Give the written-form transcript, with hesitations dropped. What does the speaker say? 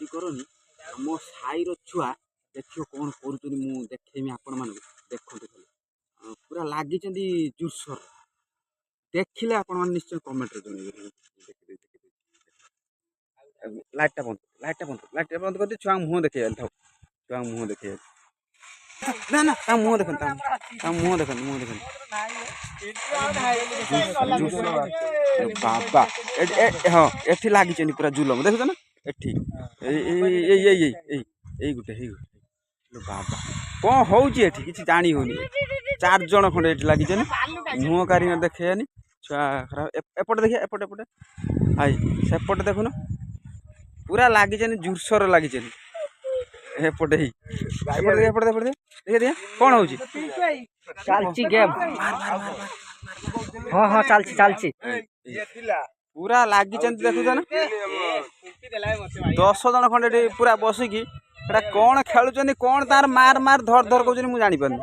क्षति करनी मो साईर छुआ देख कौन कर देखेमी आपण मान देखते खाली पूरा लगी जोरसोर देखिले आपण मैंने निश्चय कमेंट लाइटा बंद कर छुआ मुँह देखे छुआ मुँह देखे ना ना मुँह देख मुँह देख बाबा हाँ एठी लगी पूरा जुलम देखुच ना एठी गोटे बाबा कौन हूँ कि जानी होनी 4 जन खंडे ये लगी मुँह कारी देखेनि छुआ खराब एपटे देखिए एपटे एपटे आई सेपटे देखुन पूरा लगी जोरसोर लगी एपटे ही एपटे देखिए कौन हूँ चलची गेम हाँ हाँ चलची पूरा लगी देखुच ना 10 जन खंडे पूरा बसिकी कौन खेलुं कौन तार मार मार धर धर कौन मुझे जानी पारनी